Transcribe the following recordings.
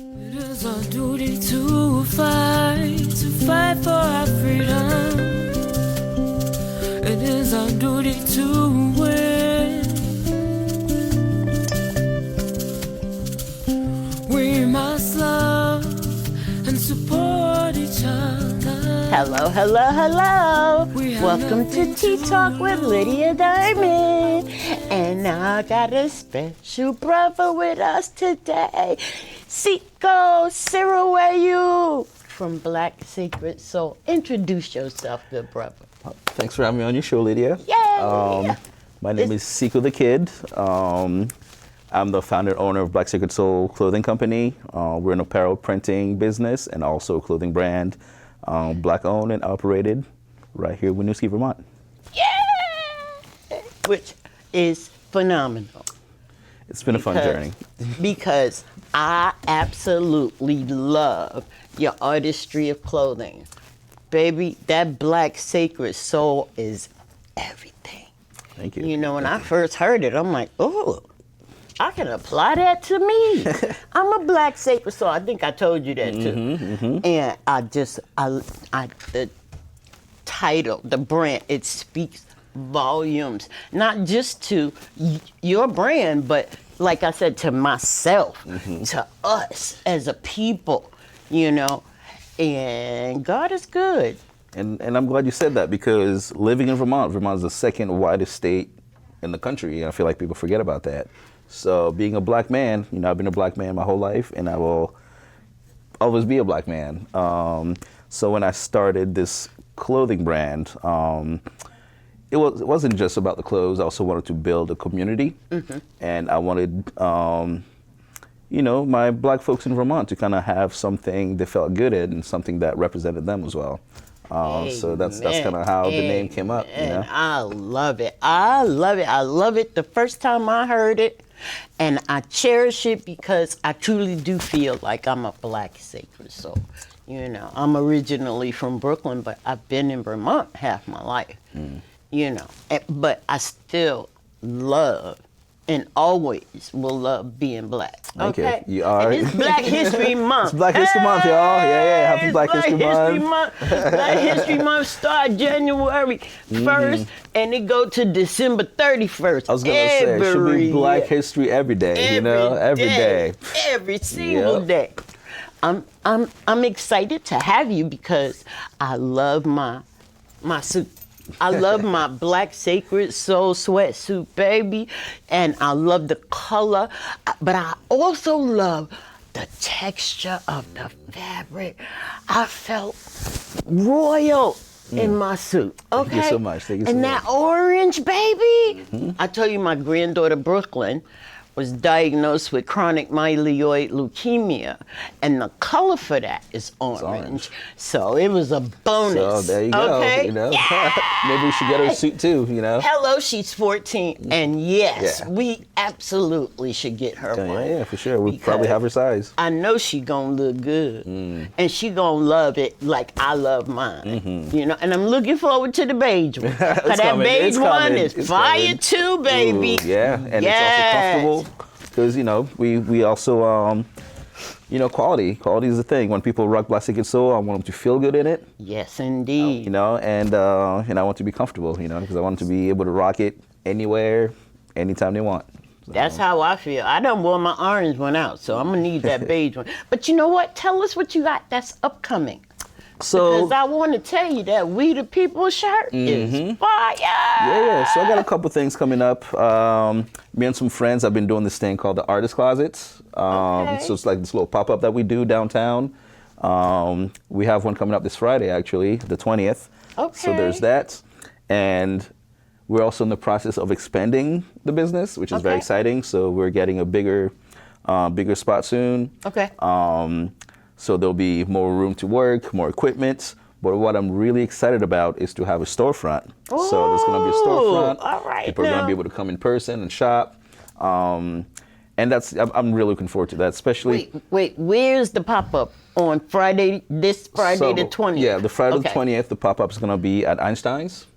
It is our duty to fight for our freedom. It is our duty to win. We must love and support each other. Hello, hello, hello. Welcome to Tea Talk with Lydia Diamond. And I got a special brother with us today. Seeko Siriwayo from Black Sacred Soul. Introduce yourself, good brother. Thanks for having me on your show, Lydia. Yay! My name is Seeko the Kid. I'm the founder and owner of Black Sacred Soul Clothing Company. We're an apparel printing business and also a clothing brand, Black owned and operated right here in Winooski, Vermont. Yeah! Which is phenomenal. It's been a fun journey. Because I absolutely love your artistry of clothing. Baby, that Black Sacred Soul is everything. Thank you. You know, when I first heard it, I'm like, oh, I can apply that to me. I'm a Black Sacred Soul. I think I told you that too. And the title, the brand, it speaks volumes, not just to your brand, but like I said, to myself, to us as a people, you know, and God is good. And I'm glad you said that, because living in Vermont is the second widest state in the country, and I feel like people forget about that. So being a Black man, you know, I've been a Black man my whole life, and I will always be a Black man. So when I started this clothing brand, it wasn't just about the clothes. I also wanted to build a community, and I wanted, you know, my Black folks in Vermont to kind of have something they felt good in and something that represented them as well. So that's kind of how the name came up. You know? I love it. I love it. I love it. The first time I heard it, and I cherish it because I truly do feel like I'm a Black Sacred Soul. You know, I'm originally from Brooklyn, but I've been in Vermont half my life. You know, but I still love and always will love being Black. Thank okay? you. You are. And it's Black History Month. It's Black History Month, y'all. Yeah. Happy Black History Month. Black History Month start January 1st and it go to December 31st. I was gonna say, it should be Black History every day. Every day. Every single day. I'm excited to have you because I love my suit. I love my Black Sacred Soul sweatsuit, baby, and I love the color, but I also love the texture of the fabric. I felt royal in my suit. Okay? Thank you so much. Thank you so and much. that orange, baby. I tell you, my granddaughter Brooklyn was diagnosed with chronic myeloid leukemia, and the color for that is orange. So it was a bonus. So there you go. Okay? You know? Yeah. Maybe we should get her a suit too, you know? Hello, she's 14, and yes, we absolutely should get her one. Yeah, for sure. We'll probably have her size. I know she gonna look good, and she gonna love it like I love mine. You know, and I'm looking forward to the beige one. Cause that beige one is fire too, baby. Ooh, yeah, and it's also comfortable. Because, you know, we also, you know, quality is the thing. When people rock Black Sacred Soul, I want them to feel good in it. Yes, indeed. You know, and I want to be comfortable, you know, because I want to be able to rock it anywhere, anytime they want. So. That's how I feel. I done wore my orange one out, so I'm going to need that beige one. But you know what? Tell us what you got that's upcoming. So, because I want to tell you that We the People shirt is fire. Yeah, so I got a couple things coming up. Me and some friends have been doing this thing called the Artist Closets. So it's like this little pop-up that we do downtown. We have one coming up this Friday, actually, the 20th. Okay. So there's that. And we're also in the process of expanding the business, which is very exciting. So we're getting a bigger spot soon. Okay. So there'll be more room to work, more equipment. But what I'm really excited about is to have a storefront. Ooh, so there's going to be a storefront. All right. People are going to be able to come in person and shop. And I'm really looking forward to that, especially. Wait, where's the pop-up? On Friday, this Friday the 20th? Yeah, the Friday the 20th, the pop-up is going to be at Einstein's.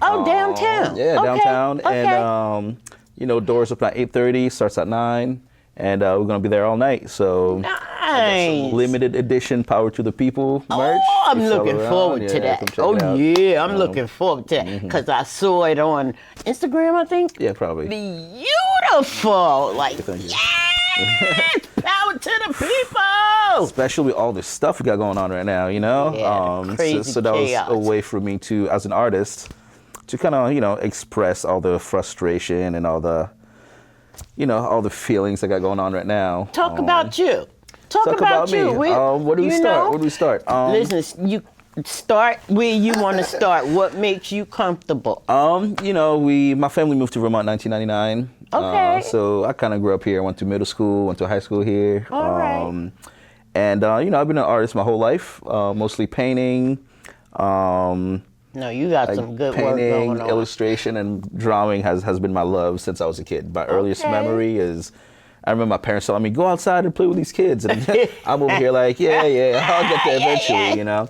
Oh, downtown. Yeah, downtown. And, you know, doors open at 8:30, starts at 9. and we're gonna be there all night. So Nice. limited edition Power to the People merch. Oh, I'm It's all looking around. forward Yeah, to that. come check Oh it out. yeah, I'm looking forward to that because I saw it on Instagram, I think. Yeah, probably. Beautiful, like Thank you. yes, power to the people. Especially with all this stuff we got going on right now, you know. Yeah, crazy so that chaos. was a way for me to, as an artist, to kind of, you know, express all the frustration and all the, you know, all the feelings I got going on right now. Talk about you. Talk about you. me. Where do we you start? know, Where do we start? Listen, you start where you want to start. What makes you comfortable? You know, my family moved to Vermont in 1999. Okay. So I kind of grew up here. Went to middle school, went to high school here. All right. And you know, I've been an artist my whole life, mostly painting. No, you got some good work Painting, going on. illustration, and drawing has been my love since I was a kid. My earliest Okay. memory is, I remember my parents telling me, go outside and play with these kids. And I'm over here like, yeah, I'll get there eventually, you know.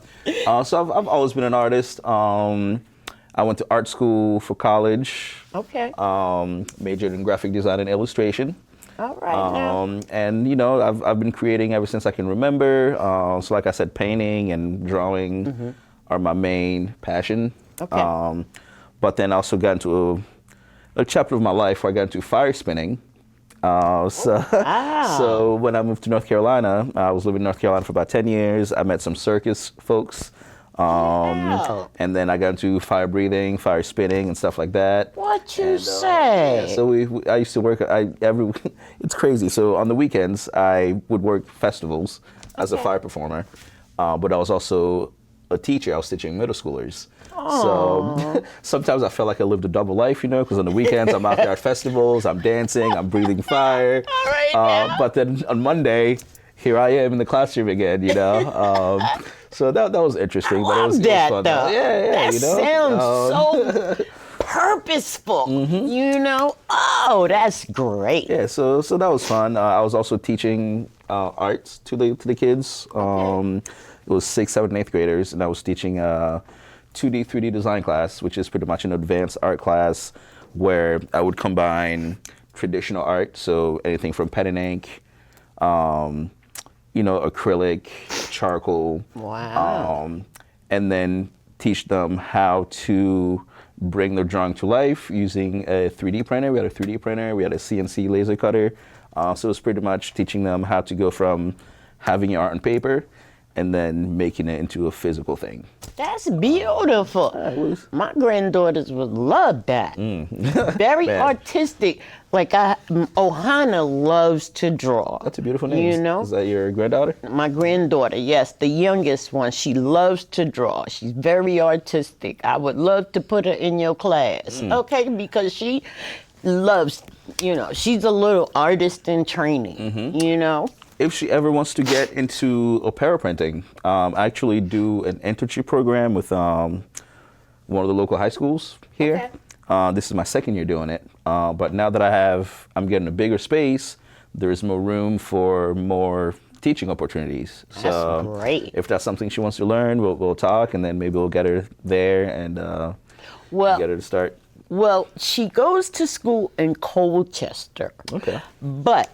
So I've always been an artist. I went to art school for college. Okay. Majored in graphic design and illustration. All right. Now. And you know, I've been creating ever since I can remember. So like I said, painting and drawing are my main passion. Okay. But then I also got into a chapter of my life where I got into fire spinning. So when I moved to North Carolina, I was living in North Carolina for about 10 years. I met some circus folks. Wow. And then I got into fire breathing, fire spinning, and stuff like that. What you say? Yeah, so I used to work. It's crazy. So on the weekends, I would work festivals as a fire performer, but I was also a teacher. I was teaching middle schoolers. So sometimes I felt like I lived a double life, you know, because on the weekends I'm out there at festivals, I'm dancing, I'm breathing fire. All right, now. But then on Monday, here I am in the classroom again, you know. So that was interesting. But it was that fun. though. Yeah, That you know. sounds so purposeful. You know. Oh, that's great. Yeah, so that was fun. I was also teaching arts to the kids. It was 6th, 7th, and 8th graders, and I was teaching 2D, 3D design class, which is pretty much an advanced art class where I would combine traditional art, so anything from pen and ink, you know, acrylic, charcoal. Wow. And then teach them how to bring their drawing to life using a 3D printer. We had a 3D printer, we had a CNC laser cutter. So it was pretty much teaching them how to go from having your art on paper and then making it into a physical thing. That's beautiful. My granddaughters would love that. Very Man. artistic. Like Ohana loves to draw. That's a beautiful name. You know? Is that your granddaughter? My granddaughter, yes, the youngest one, she loves to draw. She's very artistic. I would love to put her in your class, okay? Because she loves, you know, she's a little artist in training, you know? If she ever wants to get into opera printing, I actually do an internship program with one of the local high schools here. This is my second year doing it. But now that I'm getting a bigger space, there's more room for more teaching opportunities. That's great. If that's something she wants to learn, we'll talk, and then maybe we'll get her there and get her to start. Well, she goes to school in Colchester. Okay. But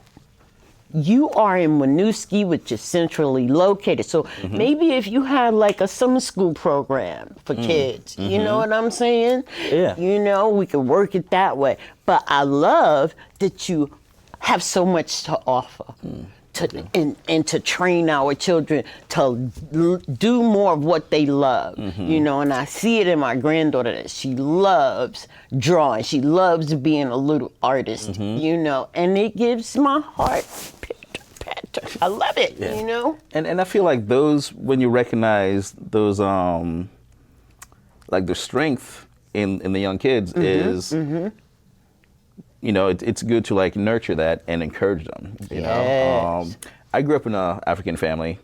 you are in Winooski, which is centrally located. So maybe if you had like a summer school program for kids, you know what I'm saying? Yeah. You know, we could work it that way. But I love that you have so much to offer. And to train our children to do more of what they love, you know, and I see it in my granddaughter that she loves drawing. She loves being a little artist, you know, and it gives my heart pitter. I love it, you know. And I feel like those, when you recognize those, like the strength in the young kids is, you know, it's good to like nurture that and encourage them. You know, I grew up in an African family,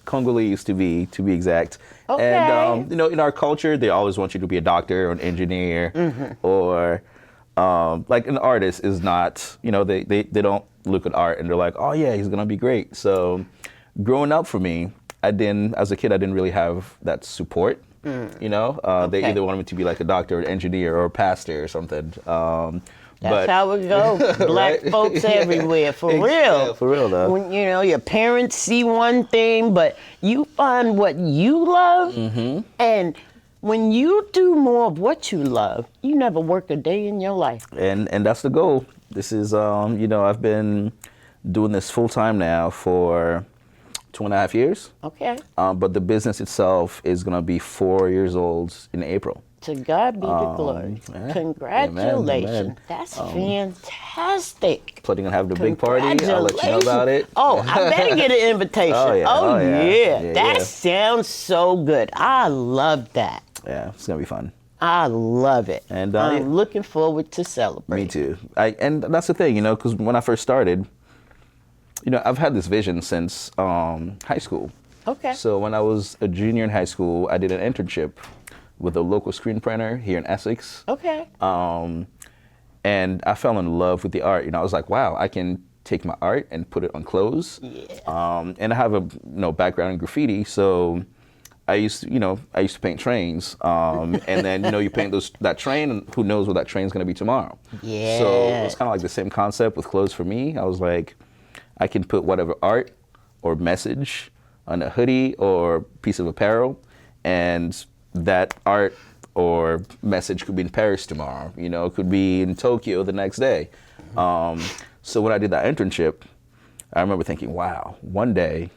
Congolese to be exact. Okay. And you know, in our culture, they always want you to be a doctor or an engineer, or like an artist is not. You know, they don't look at art and they're like, oh yeah, he's gonna be great. So, growing up for me, as a kid, I didn't really have that support. You know, they either wanted me to be like a doctor, an engineer, or a pastor or something. That's how it goes. Black Right? folks everywhere, for real. Yeah, for real though. When your parents see one thing, but you find what you love, and when you do more of what you love, you never work a day in your life. And that's the goal. This is I've been doing this full time now for 2.5 years. Okay. But the business itself is gonna be 4 years old in April. To God be the glory. yeah. Congratulations. Amen. That's fantastic. Planning on having a big party. I'll let you know about it. Oh, I better get an invitation. Oh, yeah. Oh, Oh, yeah. yeah. Yeah, That yeah. sounds so good. I love that. Yeah, it's gonna be fun. I love it. And, I'm yeah. looking forward to celebrate. Me too. And that's the thing, because when I first started, I've had this vision since high school. Okay. So when I was a junior in high school, I did an internship with a local screen printer here in Essex. Okay. And I fell in love with the art. I was like, wow, I can take my art and put it on clothes. Yeah. And I have a background in graffiti, so I used to paint trains. And then you paint that train, and who knows what that train's gonna be tomorrow. Yeah. So it's kind of like the same concept with clothes for me. I was like, I can put whatever art or message on a hoodie or piece of apparel, and that art or message could be in Paris tomorrow. It could be in Tokyo the next day. So when I did that internship, I remember thinking, wow, one day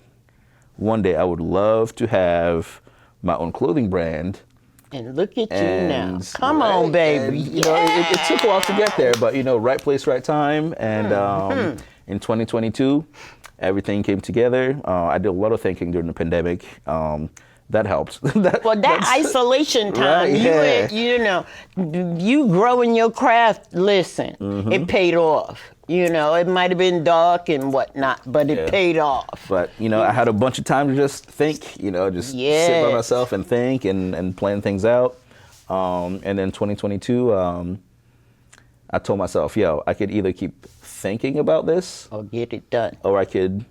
I would love to have my own clothing brand. And look at you now. And, Come on, baby. And, it took a while to get there, but right place, right time. And in 2022, everything came together. I did a lot of thinking during the pandemic. That helped. That isolation time, Right, yeah. You growing your craft, listen, it paid off. It might have been dark and whatnot, but it paid off. But, I had a bunch of time to just think, just sit by myself and think and plan things out. And then 2022, I told myself, I could either keep thinking about this Or get it done. or I could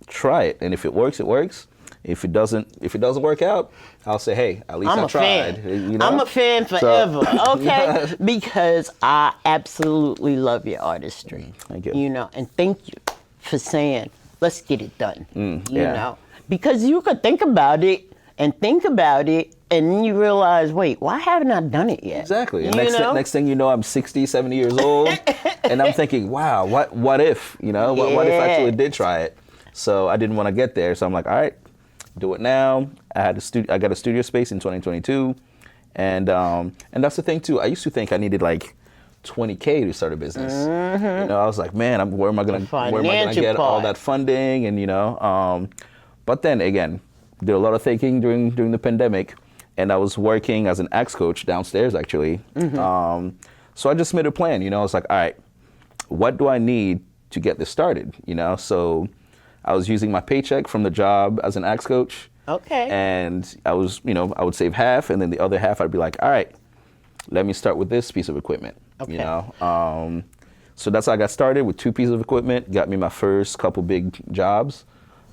try it. And if it works, it works. If it doesn't work out, I'll say, hey, at least I tried. Fan. I'm a fan forever, okay? Because I absolutely love your artistry. Thank you. And thank you for saying, let's get it done. Yeah. Because you could think about it, and then you realize, wait, why haven't I done it yet? Exactly. And next thing you know, I'm 60, 70 years old, and I'm thinking, wow, what if? What if I actually did try it? So I didn't want to get there, so I'm like, all right. Do it now. I got a studio space in 2022, and that's the thing too. I used to think I needed like $20K to start a business. I was like, man, where am I gonna get all that funding? And but then again, did a lot of thinking during the pandemic, and I was working as an axe coach downstairs actually. So I just made a plan. I was like, all right, what do I need to get this started? So I was using my paycheck from the job as an axe coach. Okay. And I was, I would save half, and then the other half I'd be like, all right, let me start with this piece of equipment. Okay. So that's how I got started with 2 pieces of equipment. Got me my first couple big jobs,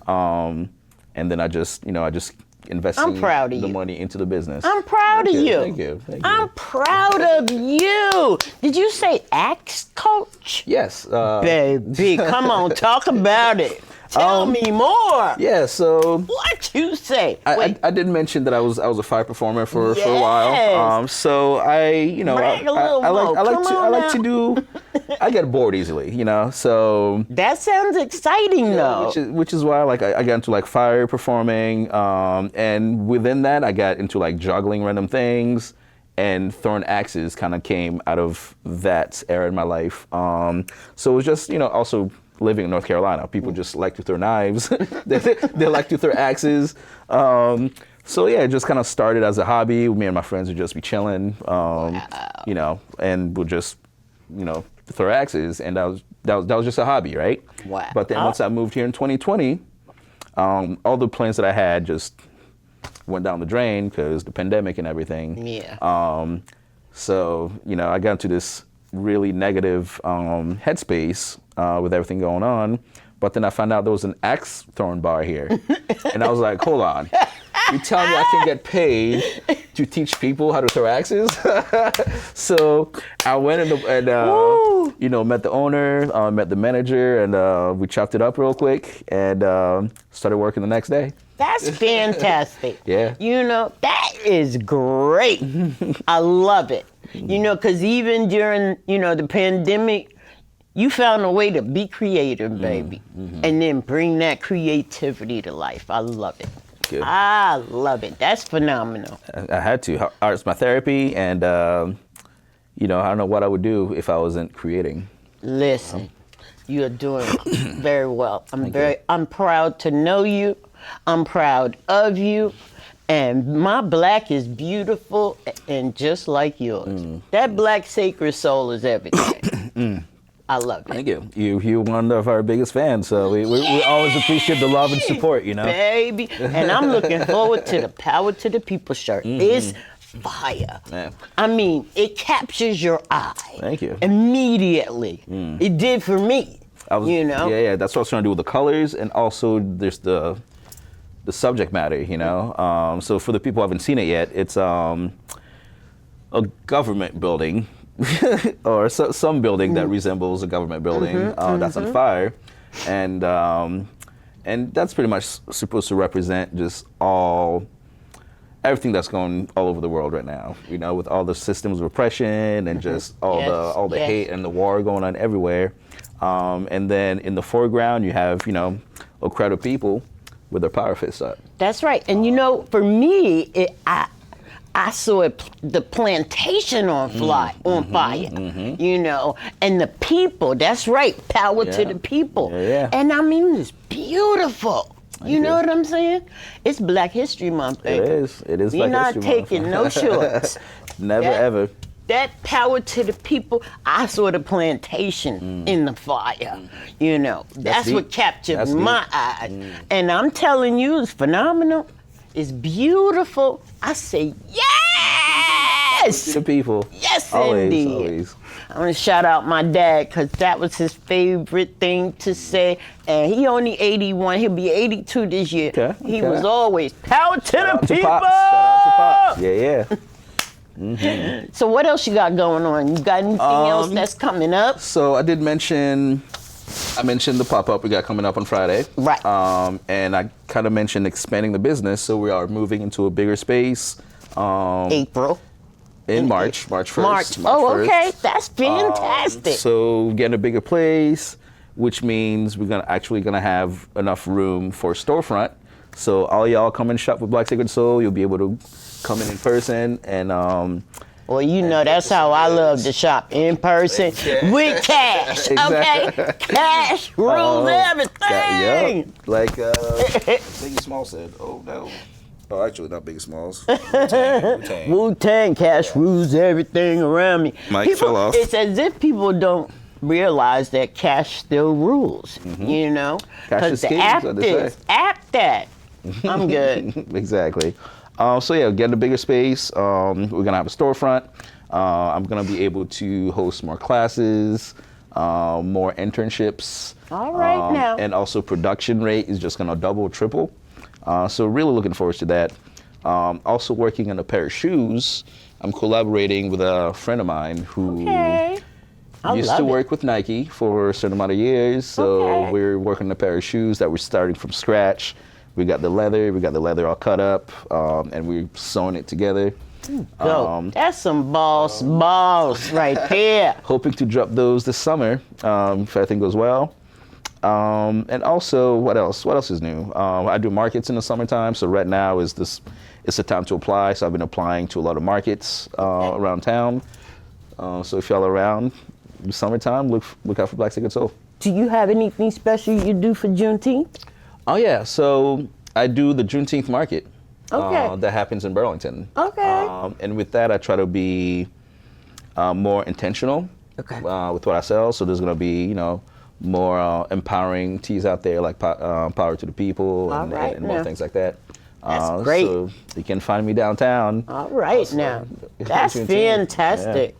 and then I just invested the money into the business. I'm proud of you. Thank you. I'm proud of you. Did you say axe coach? Yes. Baby, come on, talk about it. Tell me more. Yeah. So What you say? I did mention that I was a fire performer for a Yes. while. So I Brag a little more. I like to do. I get bored easily, So That sounds exciting, though. which is why I got into fire performing, and within that I got into juggling random things, and throwing axes kind of came out of that era in my life. So it was just also living in North Carolina, people just like to throw knives. they like to throw axes. So yeah, it just kind of started as a hobby. Me and my friends would just be chilling, and we'll just throw axes, and that was just a hobby, right? Wow. But then once I moved here in 2020, all the plans that I had just went down the drain because the pandemic and everything. Yeah. So I got into this really negative headspace with everything going on. But then I found out there was an axe throwing bar here. And I was like, hold on. You tell me I can get paid to teach people how to throw axes. So I went and you know, met the owner, met the manager, and we chopped it up real quick and started working the next day. That's fantastic. Yeah. You know, that is great. I love it. You know, because even during, you know, the pandemic, you found a way to be creative, baby, and then bring that creativity to life. I love it. Good. I love it. That's phenomenal. I had to. Art's my therapy, and you know, I don't know what I would do if I wasn't creating. Listen, you're doing very well. I'm proud to know you. I'm proud of you. And my black is beautiful and just like yours. That black sacred soul is everything. I love it. Thank you. You're one of our biggest fans, so we always appreciate the love and support, you know. Baby. And I'm looking forward to the Power to the People shirt. It's fire. Man. I mean, it captures your eye. Thank you. Immediately. It did for me. You know? Yeah, that's what I was trying to do with the colors, and also there's the subject matter, you know. So for the people who haven't seen it yet, it's a government building, or some building that resembles a government building that's on fire, and that's pretty much supposed to represent just everything that's going all over the world right now, you know, with all the systems of oppression and just all the hate and the war going on everywhere. And then in the foreground, you have, you know, a crowd of people with their power fists up. That's right. And you know, for me, I saw the plantation on fire, you know, and the people, that's right, power to the people. Yeah. And I mean, it's beautiful. You know what I'm saying? It's Black History Month, baby. It is. It is We're Black not History Month. taking no shorts. Never, ever. That power to the people, I saw the plantation in the fire, you know. That's what captured my eyes. And I'm telling you, it's phenomenal. It's beautiful. I say, yes! To the people. Yes, always, indeed. Always. I want to shout out my dad because that was his favorite thing to say. And he only 81. He'll be 82 this year. Okay, He was always power to the people. Shout out to Pops. Yeah. So what else you got going on? You got anything else that's coming up? So I mentioned the pop-up we got coming up on Friday. Right. And I kind of mentioned expanding the business. So we are moving into a bigger space. April. In March 1st. March. Oh, okay. That's fantastic. So getting a bigger place, which means we're gonna have enough room for a storefront. So all y'all come and shop with Black Sacred Soul. You'll be able to come in person and well, you know, that's how I love to shop, in person with cash. Okay, cash rules everything. Like Biggie Small said. Oh no. Oh, actually, not Biggie Smalls. Wu-Tang. Wu-Tang, cash rules everything around me. Mike fell off. It's as if people don't realize that cash still rules. You know, Cash is the king, app so they say. that. I'm good. Exactly. So yeah, getting a bigger space. We're gonna have a storefront. I'm gonna be able to host more classes, more internships. All right now. And also production rate is just gonna double, triple. So really looking forward to that. Also working on a pair of shoes. I'm collaborating with a friend of mine who used to work with Nike for a certain amount of years. So we're working on a pair of shoes that we're starting from scratch. We got the leather all cut up, and we're sewing it together. That's some boss right there. Hoping to drop those this summer, if everything goes well. And also, what else? What else is new? I do markets in the summertime, so right now it's the time to apply. So I've been applying to a lot of markets around town. So if y'all are around in the summertime, look out for Black Sacred Soul. Do you have anything special you do for Juneteenth? Oh yeah, so I do the Juneteenth market. Okay. That happens in Burlington. Okay. And with that, I try to be more intentional. Okay. With what I sell. So there's going to be, you know, more empowering teas out there, like Power to the People and more things like that. That's great. So you can find me downtown. All right now. That's fantastic.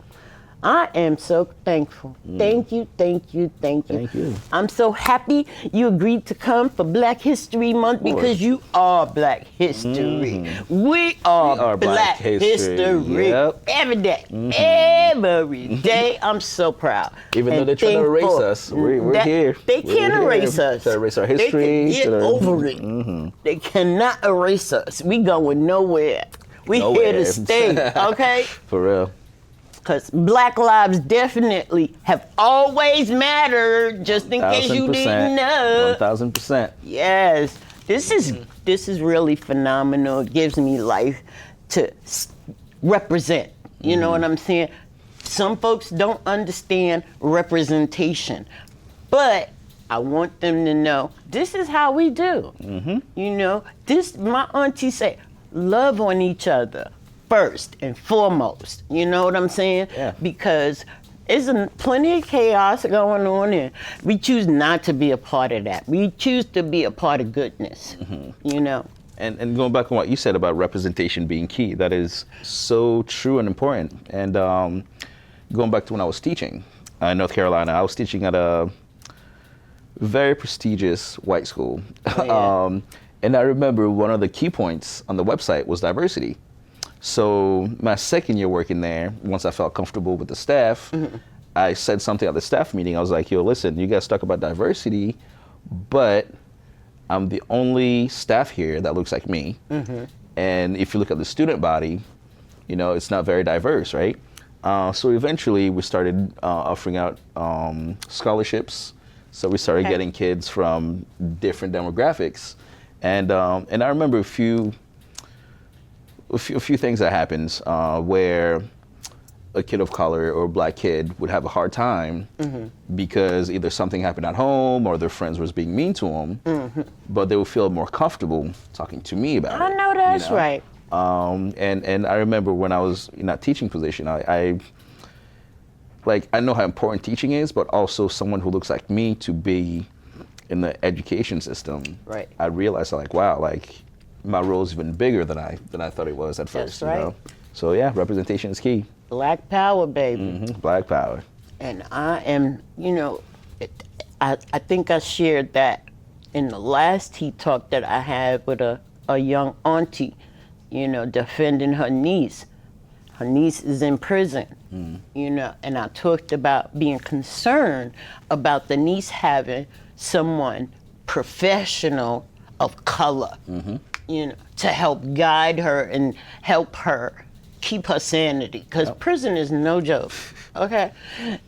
I am so thankful. Thank you, thank you, thank you. Thank you. I'm so happy you agreed to come for Black History Month because you are Black history. We are Black history. Yep. Every day. Every day. I'm so proud. Even though they're trying to erase us, we're here. They can't erase us. To erase our history. They can get over it. They cannot erase us. We going nowhere. We here to stay, okay? For real. Because Black lives definitely have always mattered, just in case you didn't know. 1,000%. Yes. This is really phenomenal. It gives me life to represent. You know what I'm saying? Some folks don't understand representation, but I want them to know this is how we do. You know, my auntie say, love on each other first and foremost. You know what I'm saying? Yeah. Because there's plenty of chaos going on, and we choose not to be a part of that. We choose to be a part of goodness. You know. And going back on what you said about representation being key, that is so true and important. And going back to when I was teaching in North Carolina, I was teaching at a very prestigious white school. Oh, yeah. And I remember one of the key points on the website was diversity. So my second year working there, once I felt comfortable with the staff, I said something at the staff meeting. I was like, yo, listen, you guys talk about diversity, but I'm the only staff here that looks like me. And if you look at the student body, you know, it's not very diverse, right? So eventually we started offering out scholarships. So we started getting kids from different demographics. And I remember a few things that happened where a kid of color or a Black kid would have a hard time because either something happened at home or their friends was being mean to them, but they would feel more comfortable talking to me about it. I know that's right. And I remember when I was in that teaching position, I know how important teaching is, but also someone who looks like me to be in the education system. Right. I realized wow, my role is even bigger than I thought it was at first. That's right. You know? So yeah, representation is key. Black power, baby. Black power. And I am, you know, I think I shared that in the last tea talk that I had with a young auntie, you know, defending her niece. Her niece is in prison, you know, and I talked about being concerned about the niece having someone professional of color, you know, to help guide her and help her keep her sanity, because prison is no joke, okay?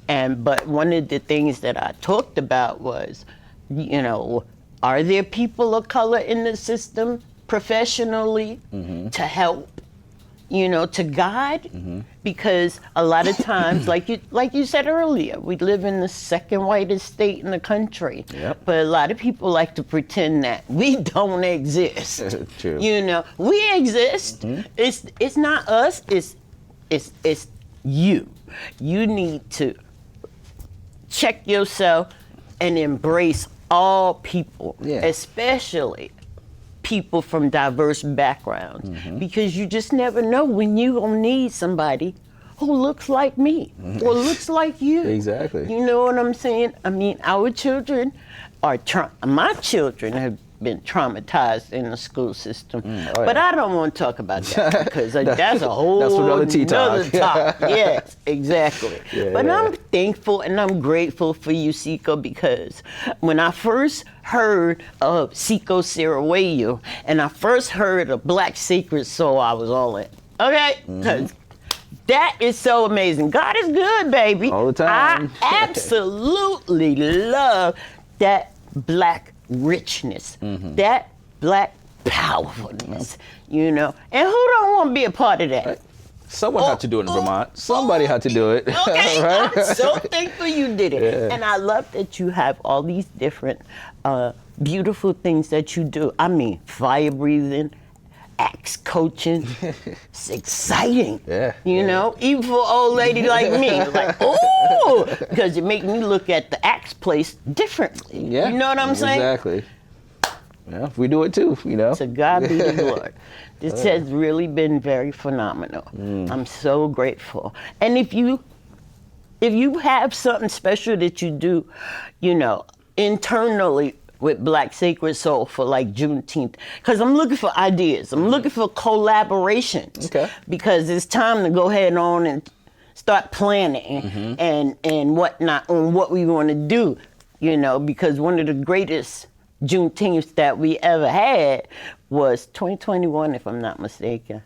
But one of the things that I talked about was, you know, are there people of color in the system professionally to help, you know, to guide? Because a lot of times, like you said earlier, we live in the second whitest state in the country. But a lot of people like to pretend that we don't exist. True. You know, we exist. It's not us. It's you. You need to check yourself and embrace all people, especially people from diverse backgrounds, because you just never know when you gonna need somebody who looks like me or looks like you. Exactly. You know what I'm saying? I mean, our children are my children have been traumatized in the school system, but I don't want to talk about that because that's a whole another tea talk. Yes, exactly. But I'm thankful and I'm grateful for you, Seeko, because when I first heard of Seeko Siriwayo and I first heard of Black Sacred Soul, I was all in. Okay? Because that is so amazing. God is good, baby. All the time. I absolutely love that Black richness, that Black powerfulness, you know. And who don't want to be a part of that? Someone had to do it in Vermont. Somebody had to do it. Okay, right? I'm so thankful you did it. And I love that you have all these different beautiful things that you do. I mean, fire breathing, axe coaching. It's exciting. You know, even for an old lady like me. Like, oh, because it makes me look at the axe place differently. You know what I'm saying? Exactly. Yeah, we do it too, you know. To God be the glory. This has really been very phenomenal. I'm so grateful. And if you if you have something special that you do, internally with Black Sacred Soul for like Juneteenth, because I'm looking for ideas. I'm looking for collaborations. Okay. Because it's time to go ahead on and start planning and whatnot on what we want to do. Because one of the greatest Juneteenths that we ever had was 2021, if I'm not mistaken.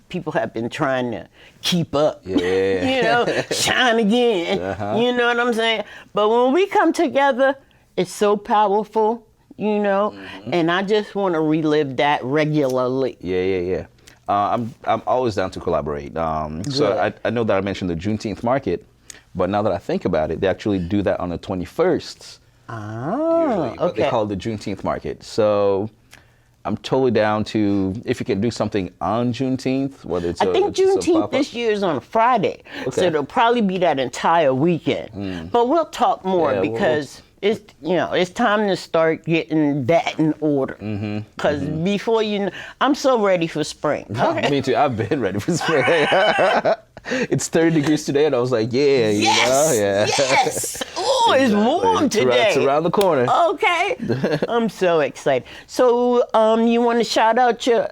People have been trying to keep up, shine again. You know what I'm saying? But when we come together, it's so powerful, and I just want to relive that regularly. Yeah. I'm always down to collaborate. So I know that I mentioned the Juneteenth market, but now that I think about it, they actually do that on the 21st. Usually, but they call it the Juneteenth market. So I'm totally down to, if you can do something on Juneteenth, whether it's I think Juneteenth this year is on a Friday, so it'll probably be that entire weekend. But we'll talk more because it's time to start getting that in order. Because before I'm so ready for spring. Okay? Me too. I've been ready for spring. It's 30 degrees today, and I was like, yes. Oh, it's warm today. It's around the corner. Okay. I'm so excited. So, you want to shout out your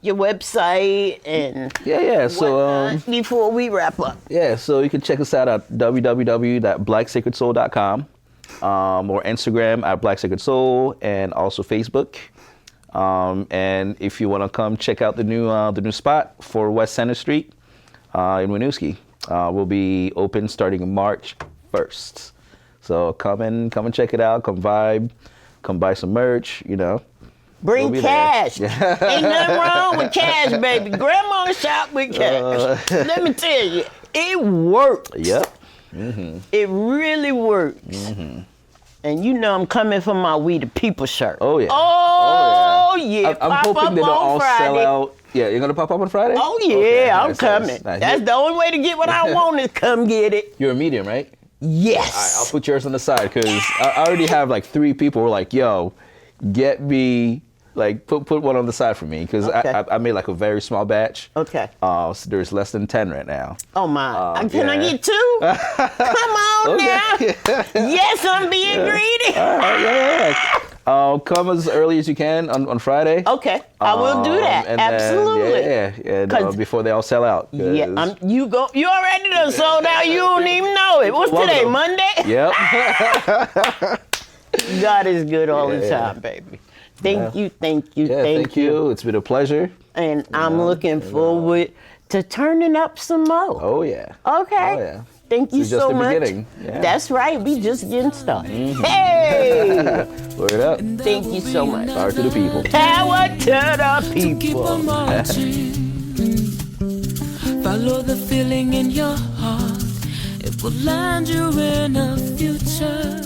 website and so before we wrap up? Yeah, so you can check us out at www.blacksacredsoul.com or Instagram at Black Sacred Soul, and also Facebook. And if you want to come check out the new spot for West Center Street in Winooski, will be open starting March 1st. So come and check it out. Come vibe. Come buy some merch. Bring cash. Ain't nothing wrong with cash, baby. Grandma shop with cash. Let me tell you, it works. Yep. It really works. And I'm coming for my We the People shirt. Oh yeah. Oh yeah. I'm hoping they don't all sell out. Yeah, you're gonna pop up on Friday? Oh yeah, okay, I'm coming. Nice. That's the only way to get what I want is come get it. You're a medium, right? Yes. All right, I'll put yours on the side because I already have like 3 people who are like, yo, get me, like, put one on the side for me because I made like a very small batch. Okay. So there's less than 10 right now. Oh my. Can I get 2? Come on now. Yes, I'm being greedy. All right, yeah. Come as early as you can on Friday. Okay, I will do that. Absolutely. And before they all sell out. Yeah, you already done sold out. You don't even know it. What's today, Monday? Yep. God is good all the time, baby. Thank you. Thank you. It's been a pleasure. And I'm looking forward to turning up some more. Oh, yeah. Okay. Oh, yeah. Thank you so much. Beginning. Yeah. That's right. We just getting started. Hey! Word up. Thank you so much. Power to the people. Power to the people. Keep on marching. Follow the feeling in your heart. It will land you in a future.